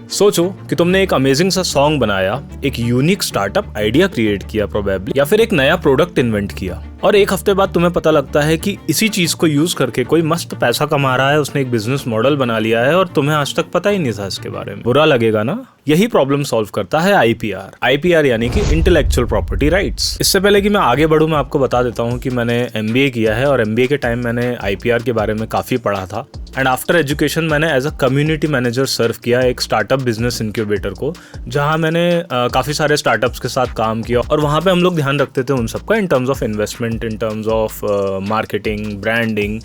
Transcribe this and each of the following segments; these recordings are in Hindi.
सोचो कि तुमने एक अमेजिंग सा सॉन्ग बनाया, एक यूनिक स्टार्टअप आइडिया क्रिएट किया प्रोबेबली, या फिर एक नया प्रोडक्ट इन्वेंट किया और एक हफ्ते बाद तुम्हें पता लगता है कि इसी चीज को यूज करके कोई मस्त पैसा कमा रहा है, उसने एक बिजनेस मॉडल बना लिया है और तुम्हें आज तक पता ही नहीं था इसके बारे में। बुरा लगेगा ना? यही प्रॉब्लम सॉल्व करता है आईपीआर यानी कि इंटेलेक्चुअल प्रॉपर्टी राइट्स। इससे पहले कि मैं आगे बढ़ूं, मैं आपको बता देता हूं कि मैंने एमबीए किया है और एमबीए के टाइम मैंने आईपीआर के बारे में काफी पढ़ा था एंड आफ्टर एजुकेशन मैंने एज अ कम्युनिटी मैनेजर सर्व किया एक स्टार्टअप बिजनेस इनक्यूबेटर को, जहां मैंने काफ़ी सारे स्टार्टअप्स के साथ काम किया और वहां पे हम लोग ध्यान रखते थे उन सबका in terms of investment, in terms of marketing, branding,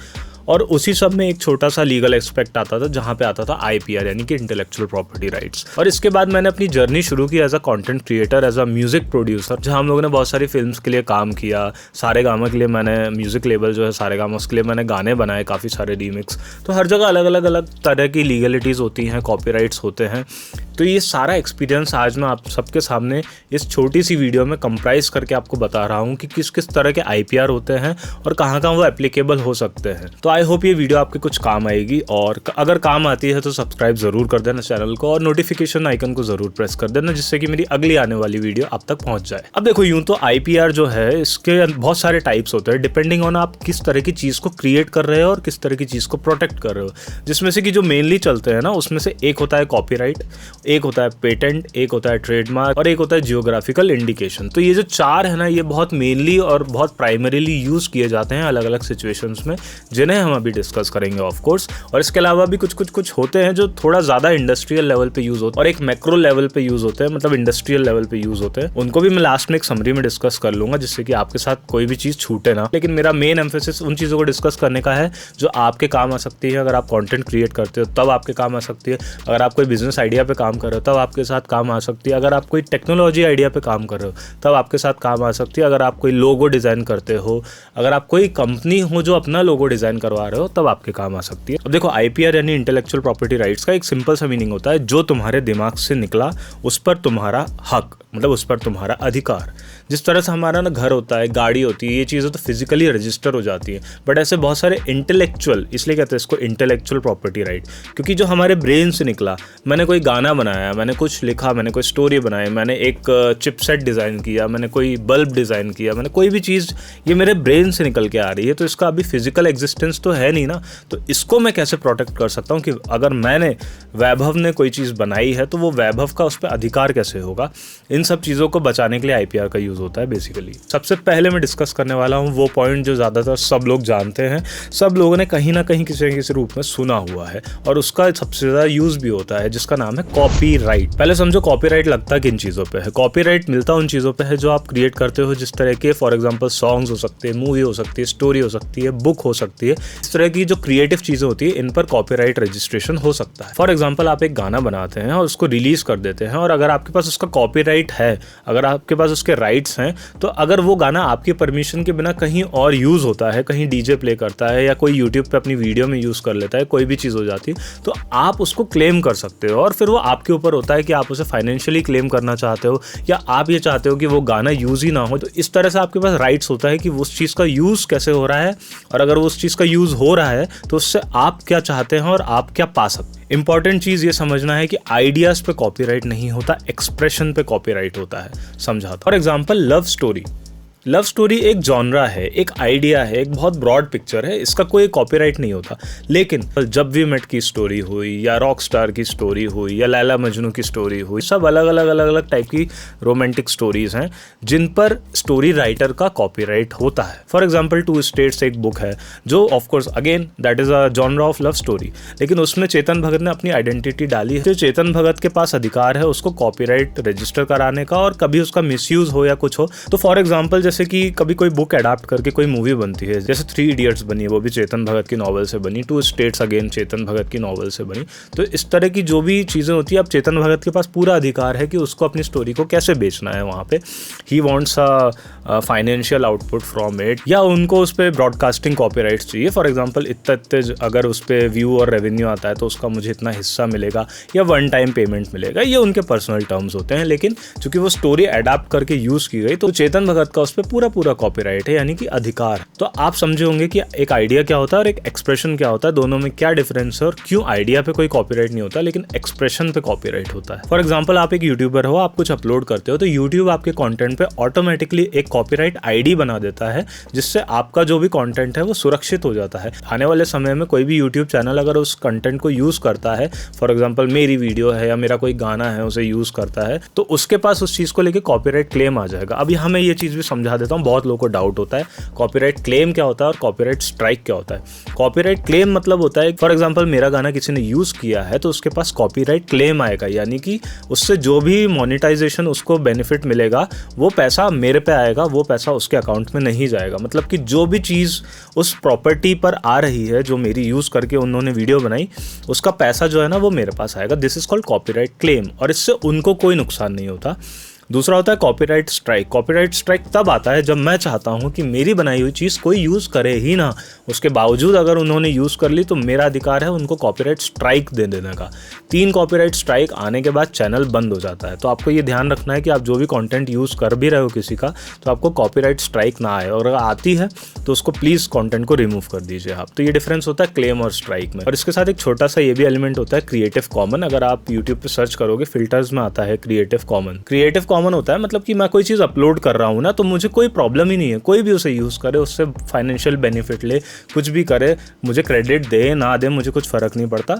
और उसी सब में एक छोटा सा लीगल एस्पेक्ट आता था जहाँ पे आता था आईपीआर यानी कि इंटेलेक्चुअल प्रॉपर्टी राइट्स। और इसके बाद मैंने अपनी जर्नी शुरू की as a content creator, as a music producer, जहाँ हम लोगों ने बहुत सारी फिल्म्स के लिए काम किया। सारेगामा के लिए मैंने म्यूजिक लेबल जो है सारेगामा, उसके लिए मैंने गाने बनाए, काफ़ी सारे रीमिक्स। तो हर जगह अलग अलग तरह की लीगलिटीज़ होती हैं, कॉपीराइट्स होते हैं। तो ये सारा एक्सपीरियंस आज मैं आप सबके सामने इस छोटी सी वीडियो में कंप्राइज करके आपको बता रहा हूँ कि किस किस तरह के आईपीआर होते हैं और कहाँ वो एप्लीकेबल हो सकते हैं। तो आई होप ये वीडियो आपके कुछ काम आएगी, और अगर काम आती है तो सब्सक्राइब जरूर कर देना चैनल को और नोटिफिकेशन आइकन को जरूर प्रेस कर देना, जिससे कि मेरी अगली आने वाली वीडियो आप तक पहुंच जाए। अब देखो, यूं तो आईपीआर जो है इसके बहुत सारे टाइप्स होते हैं डिपेंडिंग ऑन आप किस तरह की चीज को क्रिएट कर रहे हो और किस तरह की चीज को प्रोटेक्ट कर रहे हो। जिसमें से कि जो मेनली चलते हैं ना, उसमें से एक होता है कॉपीराइट, एक होता है पेटेंट, एक होता है ट्रेडमार्क और एक होता है जियोग्राफिकल इंडिकेशन। तो ये जो चार है ना, ये बहुत मेनली और बहुत प्राइमरीली यूज किए जाते हैं अलग अलग सिचुएशंस में, जिन्हें हम अभी डिस्कस करेंगे ऑफ कोर्स। और इसके अलावा भी कुछ होते हैं जो थोड़ा ज्यादा इंडस्ट्रियल लेवल पे यूज होते हैं और एक मैक्रो लेवल पे यूज होते हैं, मतलब इंडस्ट्रियल लेवल पे यूज होते हैं। उनको भी मैं लास्ट में एक समरी में डिस्कस कर लूंगा, जिससे कि आपके साथ कोई भी चीज छूटे ना। लेकिन मेरा मेन एम्फेसिस उन चीजों को डिस्कस करने का है जो आपके काम आ सकती है। अगर आप कंटेंट क्रिएट करते हो तब आपके काम आ सकती है, अगर आप कोई बिजनेस आइडिया पे काम कर रहे हो तब आपके साथ काम आ सकती है, अगर आप कोई टेक्नोलॉजी आइडिया पे काम कर रहे हो तब आपके साथ काम आ सकती है, अगर आप कोई लोगो डिजाइन करते हो, अगर आप कोई कंपनी हो जो अपना लोगो डिजाइन करवा रहे हो तब आपके काम आ सकती है। अब देखो, आईपीआर यानी इंटेलेक्चुअल प्रॉपर्टी राइट्स का एक सिंपल सा मीनिंग होता है जो तुम्हारे दिमाग से निकला उस पर तुम्हारा हक, मतलब उस पर तुम्हारा अधिकार। जिस तरह से हमारा ना घर होता है, गाड़ी होती है, ये चीज़ें तो फिजिकली रजिस्टर हो जाती है, बट ऐसे बहुत सारे इंटेलेक्चुअल, इसलिए कहते हैं इसको इंटेलेक्चुअल प्रॉपर्टी राइट, क्योंकि जो हमारे ब्रेन से निकला, मैंने कोई गाना बनाया, मैंने कुछ लिखा, मैंने कोई स्टोरी बनाई, मैंने एक चिपसेट डिज़ाइन किया, मैंने कोई बल्ब डिज़ाइन किया, मैंने कोई भी चीज़, ये मेरे ब्रेन से निकल के आ रही है, तो इसका अभी फिजिकल एग्जिस्टेंस तो है नहीं ना। तो इसको मैं कैसे प्रोटेक्ट कर सकता हूँ कि अगर मैंने, वैभव ने कोई चीज़ बनाई है तो वो वैभव का उस पर अधिकार कैसे होगा। इन सब चीज़ों को बचाने के लिए आईपीआर का यूज़ होता है बेसिकली। सबसे पहले मैं डिस्कस करने वाला हूँ वो पॉइंट जो ज़्यादातर सब लोग जानते हैं, सब लोगों ने कहीं ना कहीं किसी न किसी रूप में सुना हुआ है और उसका सबसे ज़्यादा यूज़ भी होता है, जिसका नाम है कॉपीराइट। पहले समझो कॉपीराइट लगता किन चीज़ों पे है। कॉपीराइट मिलता उन चीज़ों पे है जो आप क्रिएट करते हो, जिस तरह के फॉर एग्जांपल सॉन्ग्स हो सकते हैं, मूवी हो सकती है, स्टोरी हो सकती है, बुक हो सकती है। इस तरह की जो क्रिएटिव चीज़ें होती है, इन पर कॉपीराइट रजिस्ट्रेशन हो सकता है। फॉर एग्जाम्पल, आप एक गाना बनाते हैं और उसको रिलीज कर देते हैं, और अगर आपके पास उसका कॉपीराइट है, अगर आपके पास उसके राइट्स हैं, तो अगर वो गाना आपकी परमिशन के बिना कहीं और यूज़ होता है, कहीं डीजे प्ले करता है या कोई यूट्यूब पे अपनी वीडियो में यूज़ कर लेता है, कोई भी चीज़ हो जाती है, तो आप उसको क्लेम कर सकते हो। और फिर वो आपके ऊपर होता है कि आप उसे फाइनेंशियली क्लेम करना चाहते हो या आप ये चाहते हो कि वो गाना यूज़ ही ना हो। तो इस तरह से आपके पास राइट्स होता है कि उस चीज़ का यूज़ कैसे हो रहा है, और अगर उस चीज़ का यूज़ हो रहा है तो उससे आप क्या चाहते हैं और आप क्या पा सकते हैं। इंपॉर्टेंट चीज़ ये समझना है कि आइडियाज़ पे कॉपीराइट नहीं होता, एक्सप्रेशन पे कॉपीराइट होता है। समझा? For example, love story. Love story एक जॉनरा है, एक आइडिया है, एक बहुत ब्रॉड पिक्चर है, इसका कोई कॉपीराइट नहीं होता। लेकिन जब वी मेट की स्टोरी हुई, या रॉक स्टार की स्टोरी हुई, या लैला मजनू की स्टोरी हुई, सब अलग अलग टाइप की रोमांटिक स्टोरीज हैं जिन पर स्टोरी राइटर का कॉपीराइट होता है। फॉर एग्जाम्पल, 2 स्टेट्स एक बुक है जो of course again that is a genre of love story, लेकिन उसमें चेतन भगत ने अपनी आइडेंटिटी डाली है। जो चेतन भगत के पास अधिकार है उसको कॉपीराइट रजिस्टर कराने का, और कभी उसका मिसयूज हो या कुछ हो तो फॉर एग्जाम्पल, जैसे कि कभी कोई बुक अडैप्ट करके कोई मूवी बनती है, जैसे 3 इडियट्स बनी है, वो भी चेतन भगत की नॉवल से बनी, 2 स्टेट्स अगेन चेतन भगत की नॉवल से बनी। तो इस तरह की जो भी चीज़ें होती है, अब चेतन भगत के पास पूरा अधिकार है कि उसको अपनी स्टोरी को कैसे बेचना है। वहाँ पे he wants a financial output from it, या उनको उस पर ब्रॉडकास्टिंग कॉपीराइट्स चाहिए। फॉर एग्जाम्पल, इतने अगर उस पर व्यू और रेवेन्यू आता है तो उसका मुझे इतना हिस्सा मिलेगा या वन टाइम पेमेंट मिलेगा, ये उनके पर्सनल टर्म्स होते हैं। लेकिन चूंकि वो स्टोरी अडैप्ट करके यूज़ की गई तो चेतन भगत का उस पर पे पूरा पूरा कॉपीराइट है, यानी कि अधिकार। तो आप समझे होंगे कि एक आइडिया क्या होता है और एक एक्सप्रेशन क्या होता है, दोनों में क्या डिफरेंस है और क्यों आइडिया पे कोई कॉपीराइट नहीं होता लेकिन एक्सप्रेशन पे कॉपीराइट होता है। फॉर एग्जाम्पल, आप एक यूट्यूबर हो, आप कुछ अपलोड करते हो तो यूट्यूब आपके कॉन्टेंट पे ऑटोमेटिकली एक कॉपीराइट आईडी बना देता है, जिससे आपका जो भी कॉन्टेंट है वो सुरक्षित हो जाता है। आने वाले समय में कोई भी यूट्यूब चैनल अगर उस कंटेंट को यूज करता है, फॉर एग्जाम्पल मेरी वीडियो है या मेरा कोई गाना है उसे यूज करता है, तो उसके पास उस चीज को लेके कॉपीराइट क्लेम आ जाएगा। अब यहाँ मैं ये चीज भी समझा देता हूँ, बहुत लोगों को डाउट होता है कॉपीराइट क्लेम क्या होता है और कॉपीराइट स्ट्राइक क्या होता है। कॉपीराइट क्लेम मतलब होता है, फॉर एग्जाम्पल मेरा गाना किसी ने यूज किया है तो उसके पास कॉपीराइट क्लेम आएगा, यानी कि उससे जो भी मोनेटाइजेशन उसको बेनिफिट मिलेगा वो पैसा मेरे पे आएगा, वो पैसा उसके अकाउंट में नहीं जाएगा। मतलब कि जो भी चीज़ उस प्रॉपर्टी पर आ रही है जो मेरी यूज़ करके उन्होंने वीडियो बनाई, उसका पैसा जो है ना वो मेरे पास आएगा। This is called copyright claim, और इससे उनको कोई नुकसान नहीं होता। दूसरा होता है कॉपीराइट स्ट्राइक। कॉपीराइट स्ट्राइक तब आता है जब मैं चाहता हूं कि मेरी बनाई हुई चीज़ कोई यूज़ करे ही ना, उसके बावजूद अगर उन्होंने यूज़ कर ली तो मेरा अधिकार है उनको कॉपीराइट स्ट्राइक दे देने का। 3 कॉपीराइट स्ट्राइक आने के बाद चैनल बंद हो जाता है। तो आपको ये ध्यान रखना है कि आप जो भी कंटेंट यूज़ कर भी रहे हो किसी का, तो आपको कॉपीराइट स्ट्राइक ना आए, और अगर आती है तो उसको प्लीज़ कंटेंट को रिमूव कर दीजिए आप। तो ये डिफरेंस होता है क्लेम और स्ट्राइक में। और इसके साथ एक छोटा सा ये भी एलिमेंट होता है क्रिएटिव कॉमन। अगर आप यूट्यूब पे सर्च करोगे फिल्टर्स में आता है क्रिएटिव कॉमन। क्रिएटिव कॉमन होता है मतलब कि मैं कोई चीज़ अपलोड कर रहा हूँ ना, तो मुझे कोई प्रॉब्लम ही नहीं है, कोई भी उसे यूज़ करे, उससे फाइनेंशियल बेनिफिट ले, कुछ भी करे, मुझे क्रेडिट दे ना दे, मुझे कुछ फ़र्क नहीं पड़ता।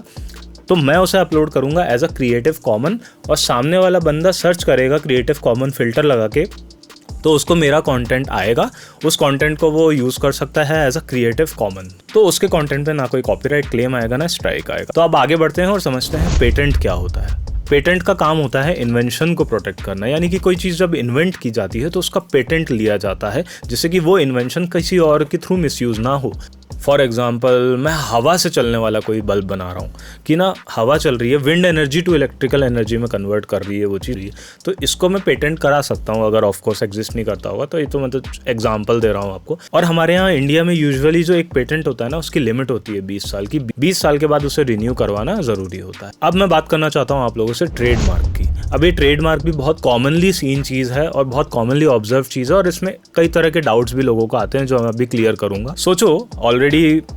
तो मैं उसे अपलोड करूँगा एज अ क्रिएटिव कॉमन, और सामने वाला बंदा सर्च करेगा क्रिएटिव कॉमन फिल्टर लगा के, तो उसको मेरा कंटेंट आएगा, उस कंटेंट को वो यूज़ कर सकता है एज अ क्रिएटिव कॉमन। तो उसके कंटेंट पे ना कोई कॉपीराइट क्लेम आएगा ना स्ट्राइक आएगा। तो अब आगे बढ़ते हैं और समझते हैं पेटेंट क्या होता है। पेटेंट का काम होता है इन्वेंशन को प्रोटेक्ट करना, यानी कि कोई चीज़ जब इन्वेंट की जाती है तो उसका पेटेंट लिया जाता है, जिससे कि वो इन्वेंशन किसी और के थ्रू मिसयूज़ ना हो। फॉर एग्जाम्पल, मैं हवा से चलने वाला कोई बल्ब बना रहा हूँ कि ना, हवा चल रही है, wind energy to electrical energy में कन्वर्ट कर रही है वो चीज़, तो इसको मैं पेटेंट करा सकता हूँ अगर ऑफकोर्स एग्जिस्ट नहीं करता होगा। तो ये तो मैं तो एग्जाम्पल दे रहा हूँ आपको। और हमारे यहाँ इंडिया में यूजुअली जो एक पेटेंट होता है ना, उसकी लिमिट होती है 20 साल की। 20 साल के बाद उसे रिन्यू करवाना ज़रूरी होता है। अब मैं बात करना चाहता हूँ आप लोगों से ट्रेडमार्क की। अब ये ट्रेडमार्क भी बहुत कॉमनली सीन चीज़ है और बहुत कॉमनली ऑब्जर्व चीज़ है, और इसमें कई तरह के डाउट्स भी लोगों को आते हैं जो मैं अभी क्लियर करूँगा। सोचो, ऑलरेडी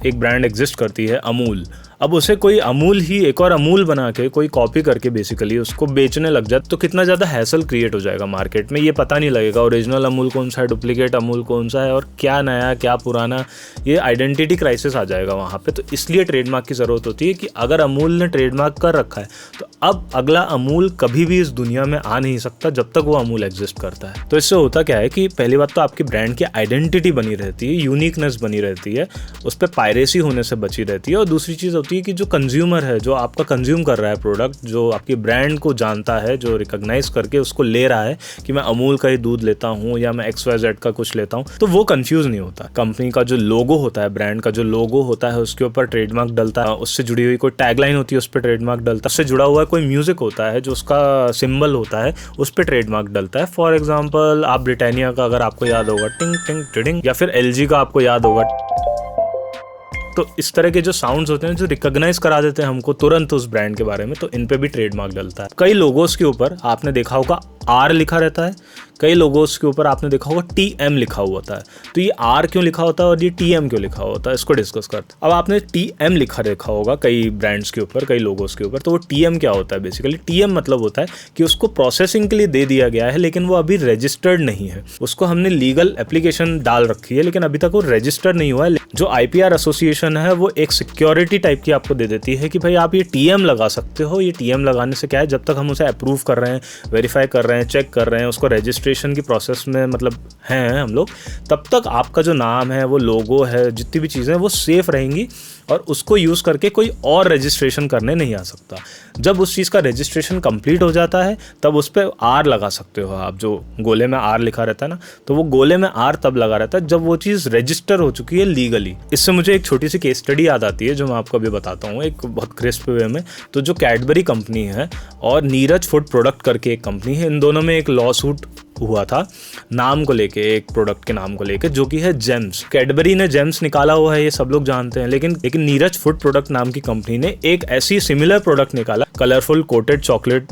एक ब्रांड एग्जिस्ट करती है अमूल। अब उसे कोई अमूल ही एक और अमूल बना के कोई कॉपी करके बेसिकली उसको बेचने लग जाए तो कितना ज़्यादा हैसल क्रिएट हो जाएगा मार्केट में। ये पता नहीं लगेगा ओरिजिनल अमूल कौन सा है, डुप्लीकेट अमूल कौन सा है, और क्या नया क्या पुराना, ये आइडेंटिटी क्राइसिस आ जाएगा वहाँ पे। तो इसलिए ट्रेडमार्क की ज़रूरत होती है कि अगर अमूल ने ट्रेडमार्क कर रखा है तो अब अगला अमूल कभी भी इस दुनिया में आ नहीं सकता जब तक वो अमूल एग्जिस्ट करता है। तो इससे होता क्या है कि पहली बात तो आपकी ब्रांड की आइडेंटिटी बनी रहती है, यूनिकनेस बनी रहती है, उस पर पायरेसी होने से बची रहती है। और दूसरी चीज़ होती है कि जो कंज्यूमर है, जो आपका कंज्यूम कर रहा है प्रोडक्ट, जो आपकी ब्रांड को जानता है, जो रिकॉग्नाइज करके उसको ले रहा है कि मैं अमूल का ही दूध लेता हूँ या मैं XYZ का कुछ लेता हूँ, तो वो कंफ्यूज नहीं होता। कंपनी का जो लोगो होता है, ब्रांड का जो लोगो होता है, उसके ऊपर ट्रेडमार्क डलता है, उससे जुड़ी हुई कोई टैगलाइन होती है उस पर ट्रेडमार्क डलता है, उससे जुड़ा हुआ कोई म्यूजिक होता है जो उसका सिंबल होता है उस पर ट्रेडमार्क डलता है। फॉर एग्जाम्पल, आप ब्रिटानिया का अगर आपको याद होगा टिंग टिंग टिडिंग, या फिर LG का आपको याद होगा, तो इस तरह के जो साउंड्स होते हैं जो रिकॉग्नाइज करा देते हैं हमको तुरंत उस ब्रांड के बारे में, तो इन पे भी ट्रेडमार्क डलता है। कई लोगोस के ऊपर आपने देखा होगा R लिखा रहता है, कई लोगोस के ऊपर आपने देखा होगा TM लिखा हुआ होता है। तो ये R क्यों लिखा होता है और ये TM क्यों लिखा होता है, इसको डिस्कस करते हैं। अब आपने TM लिखा देखा होगा कई ब्रांड्स के ऊपर, कई लोगोस के ऊपर, तो वो TM क्या होता है बेसिकली? TM मतलब होता है कि उसको प्रोसेसिंग के लिए दे दिया गया है लेकिन वो अभी रजिस्टर्ड नहीं है, उसको हमने लीगल एप्लीकेशन डाल रखी है लेकिन अभी तक वो रजिस्टर्ड नहीं हुआ है। जो IPR एसोसिएशन है वो एक सिक्योरिटी टाइप की आपको दे देती है कि भाई आप ये TM लगा सकते हो। ये TM लगाने से क्या है, जब तक हम उसे अप्रूव कर रहे हैं, वेरीफाई कर रहे हैं, चेक कर रहे हैं, उसको रजिस्ट्रेशन की प्रोसेस में मतलब हैं हम लोग, तब तक आपका जो नाम है, वो लोगो है, जितनी भी चीज़ें वो सेफ रहेंगी और उसको यूज़ करके कोई और रजिस्ट्रेशन करने नहीं आ सकता। जब उस चीज़ का रजिस्ट्रेशन कंप्लीट हो जाता है तब उस पर R लगा सकते हो आप। जो गोले में R लिखा रहता है ना, तो वो गोले में R तब लगा रहता है जब वो चीज़ रजिस्टर हो चुकी है लीगली। इससे मुझे एक छोटी सी केस स्टडी याद आती है जो मैं आपको अभी बताता हूँ एक बहुत क्रिस्प वे में। तो जो कैडबरी कंपनी है और नीरज फूड प्रोडक्ट करके एक कंपनी है, इन दोनों में एक लॉ सूट हुआ था नाम को लेके, एक प्रोडक्ट के नाम को लेके, जो कि है जेम्स। कैडबरी ने जेम्स निकाला हुआ है, ये सब लोग जानते हैं, लेकिन नीरज फूड प्रोडक्ट नाम की कंपनी ने एक ऐसी सिमिलर प्रोडक्ट निकाला, कलरफुल कोटेड चॉकलेट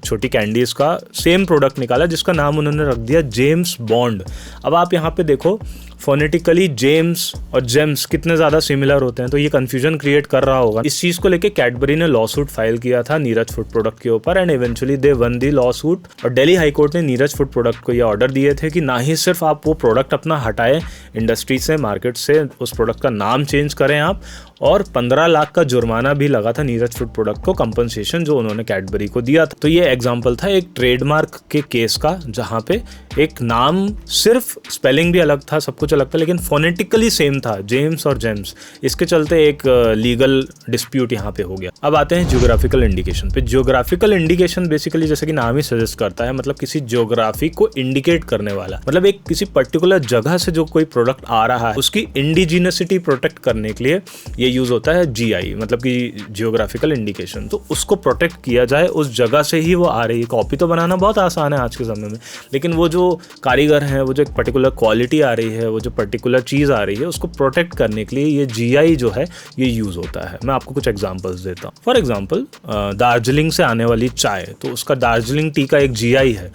छोटी कैंडीज का सेम प्रोडक्ट निकाला, जिसका नाम उन्होंने रख दिया जेम्स बॉन्ड। अब आप यहाँ पे देखो फोनेटिकली जेम्स और जेम्स कितने ज़्यादा सिमिलर होते हैं, तो ये कंफ्यूजन क्रिएट कर रहा होगा। इस चीज़ को लेके कैडबरी ने लॉ सूट फाइल किया था नीरज फूड प्रोडक्ट के ऊपर, and eventually they one the law suit. और दिल्ली हाई कोर्ट ने नीरज फूड प्रोडक्ट को ये ऑर्डर दिए थे कि ना ही सिर्फ आप वो प्रोडक्ट अपना हटाए इंडस्ट्री से, मार्केट से, उस प्रोडक्ट का नाम चेंज करें आप, और 15 लाख का जुर्माना भी लगा था नीरज फूड प्रोडक्ट को, कंपनसेशन जो उन्होंने कैडबरी को दिया था। तो ये एग्जांपल था एक ट्रेडमार्क के केस का, जहां पे एक नाम सिर्फ स्पेलिंग भी अलग था, सब कुछ अलग था, लेकिन फोनेटिकली सेम था, जेम्स और जेम्स। इसके चलते एक लीगल डिस्प्यूट यहाँ पे हो गया। अब आते हैं जियोग्राफिकल इंडिकेशन पे। जियोग्राफिकल इंडिकेशन बेसिकली जैसे कि नाम ही सजेस्ट करता है, मतलब किसी जियोग्राफी को इंडिकेट करने वाला, मतलब एक किसी पर्टिकुलर जगह से जो कोई प्रोडक्ट आ रहा है उसकी इंडिजिनसिटी प्रोटेक्ट करने के लिए ये यूज होता है जीआई, मतलब कि जियोग्राफिकल इंडिकेशन। तो उसको प्रोटेक्ट किया जाए, उस जगह से ही वो आ रही है। कॉपी तो बनाना बहुत आसान है आज के समय में, लेकिन वो जो कारीगर हैं, वो जो एक पर्टिकुलर क्वालिटी आ रही है, वो जो पर्टिकुलर चीज़ आ रही है, उसको प्रोटेक्ट करने के लिए ये जीआई जो है ये यूज़ होता है। मैं आपको कुछ एग्जांपल्स देता हूँ। फॉर एग्जांपल दार्जिलिंग से आने वाली चाय, तो उसका दार्जिलिंग टी का एक जीआई है।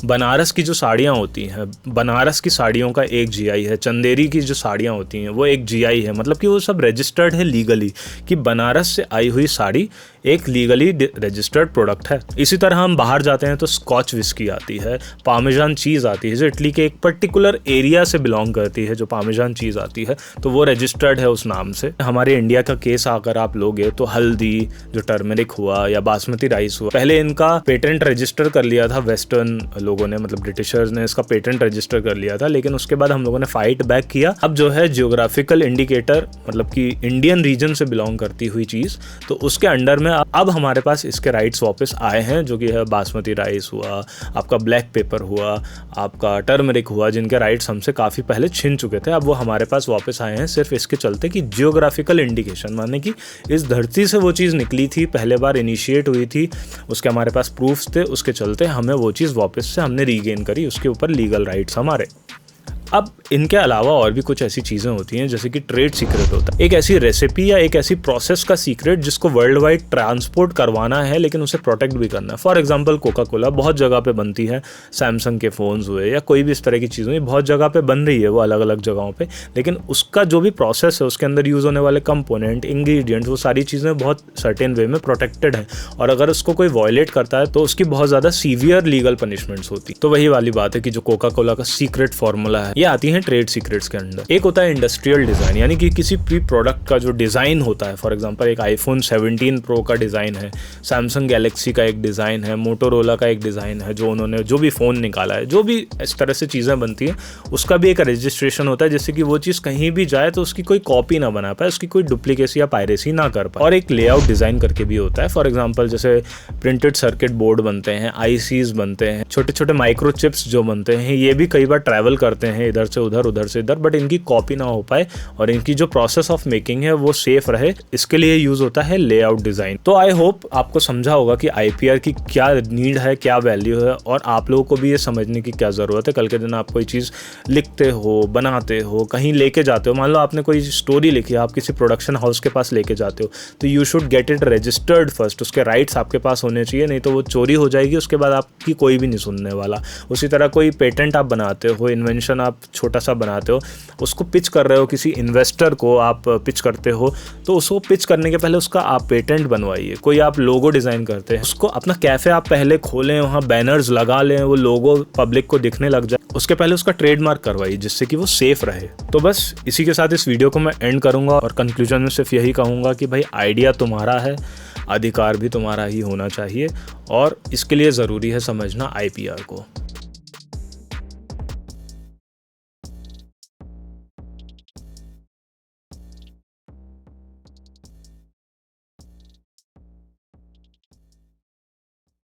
बनारस की जो साड़ियाँ होती हैं, बनारस की साड़ियों का एक जीआई है। चंदेरी की जो साड़ियाँ होती हैं वो एक जीआई है, मतलब कि वो सब रजिस्टर्ड है लीगली, कि बनारस से आई हुई साड़ी एक लीगली रजिस्टर्ड प्रोडक्ट है। इसी तरह हम बाहर जाते हैं तो स्कॉच विस्की आती है, पामेजान चीज़ आती है जो इटली के एक पर्टिकुलर एरिया से बिलोंग करती है, जो पामेजान चीज़ आती है, तो वो रजिस्टर्ड है उस नाम से। हमारे इंडिया का केस अगर आप लोगे तो हल्दी, जो टर्मरिक हुआ या बासमती राइस हुआ, पहले इनका पेटेंट रजिस्टर कर लिया था वेस्टर्न लोगों ने, मतलब ब्रिटिशर्स ने इसका पेटेंट रजिस्टर कर लिया था, लेकिन उसके बाद हम लोगों ने फाइट बैक किया। अब जो है जियोग्राफिकल इंडिकेटर, मतलब कि इंडियन रीजन से बिलोंग करती हुई चीज़, तो उसके अंडर में अब हमारे पास इसके राइट्स वापस आए हैं, जो कि है बासमती राइस हुआ, आपका ब्लैक पेपर हुआ, आपका टर्मरिक हुआ, जिनके राइट्स हमसे काफ़ी पहले छिन चुके थे। अब वो हमारे पास वापस आए हैं सिर्फ इसके चलते कि जियोग्राफिकल इंडिकेशन, माने कि इस धरती से वो चीज़ निकली थी, पहले बार इनिशिएट हुई थी, उसके हमारे पास प्रूफ्स थे, उसके चलते हमें वो चीज़ वापस से हमने रीगेन करी, उसके ऊपर लीगल राइट्स हमारे। अब इनके अलावा और भी कुछ ऐसी चीज़ें होती हैं जैसे कि ट्रेड सीक्रेट होता है, एक ऐसी रेसिपी या एक ऐसी प्रोसेस का सीक्रेट जिसको वर्ल्ड वाइड ट्रांसपोर्ट करवाना है, लेकिन उसे प्रोटेक्ट भी करना है। फॉर एग्जांपल कोका कोला बहुत जगह पे बनती है, सैमसंग के फ़ोन्स हुए या कोई भी इस तरह की चीज़ हुई, बहुत जगह पे बन रही है वो अलग अलग जगहों पे, लेकिन उसका जो भी प्रोसेस है, उसके अंदर यूज़ होने वाले कंपोनेंट, इंग्रेडिएंट्स, वो सारी चीज़ें बहुत सर्टेन वे में प्रोटेक्टेड है, और अगर उसको कोई वायलेट करता है तो उसकी बहुत ज़्यादा सीवियर लीगल पनिशमेंट्स होती। तो वही वाली बात है कि जो कोका कोला का सीक्रेट फार्मूला है, ये आती है ट्रेड सीक्रेट्स के अंदर। एक होता है इंडस्ट्रियल डिज़ाइन, यानी कि किसी भी प्रोडक्ट का जो डिज़ाइन होता है, फॉर एग्जांपल एक आईफोन 17 प्रो का डिज़ाइन है, सैमसंग गैलेक्सी का एक डिज़ाइन है, मोटोरोला का एक डिज़ाइन है, जो उन्होंने जो भी फ़ोन निकाला है, जो भी इस तरह से चीज़ें बनती हैं, उसका भी एक रजिस्ट्रेशन होता है, जिससे कि वो चीज़ कहीं भी जाए तो उसकी कोई कॉपी ना बना पाए, उसकी कोई डुप्लीकेसी या पायरेसी ना कर पाए। और एक लेआउट डिज़ाइन करके भी होता है। फॉर एग्जाम्पल जैसे प्रिंटेड सर्किट बोर्ड बनते हैं, आईसीज बनते हैं, छोटे छोटे माइक्रोचिप्स जो बनते हैं, ये भी कई बार ट्रैवल करते हैं इधर से उधर, उधर से इधर, बट इनकी कॉपी ना हो पाए और इनकी जो प्रोसेस ऑफ मेकिंग है वो सेफ रहे, इसके लिए यूज होता है लेआउट डिजाइन। तो आई होप आपको समझा होगा कि आईपीआर की क्या नीड है, क्या वैल्यू है, और आप लोगों को भी ये समझने की क्या ज़रूरत है। कल के दिन आप कोई चीज़ लिखते हो, बनाते हो, कहीं लेके जाते हो, मान लो आपने कोई स्टोरी लिखी है, आप किसी प्रोडक्शन हाउस के पास लेके जाते हो, तो you should get it registered first, उसके राइट्स आपके पास होने चाहिए, नहीं तो वो चोरी हो जाएगी, उसके बाद आपकी कोई भी नहीं सुनने वाला। उसी तरह कोई पेटेंट आप बनाते हो, इन्वेंशन आप छोटा सा बनाते हो, उसको पिच कर रहे हो, किसी इन्वेस्टर को आप पिच करते हो, तो उसको पिच करने के पहले उसका आप पेटेंट बनवाइए। कोई आप लोगो डिज़ाइन करते हैं, उसको अपना कैफ़े आप पहले खोलें, वहाँ बैनर्स लगा लें, वो लोगो पब्लिक को दिखने लग जाए, उसके पहले उसका ट्रेडमार्क करवाइए, जिससे कि वो सेफ रहे। तो बस इसी के साथ इस वीडियो को मैं एंड करूँगा और कंक्लूजन में सिर्फ यही कहूँगा कि भाई आइडिया तुम्हारा है, अधिकार भी तुम्हारा ही होना चाहिए, और इसके लिए ज़रूरी है समझना आईपीआर को।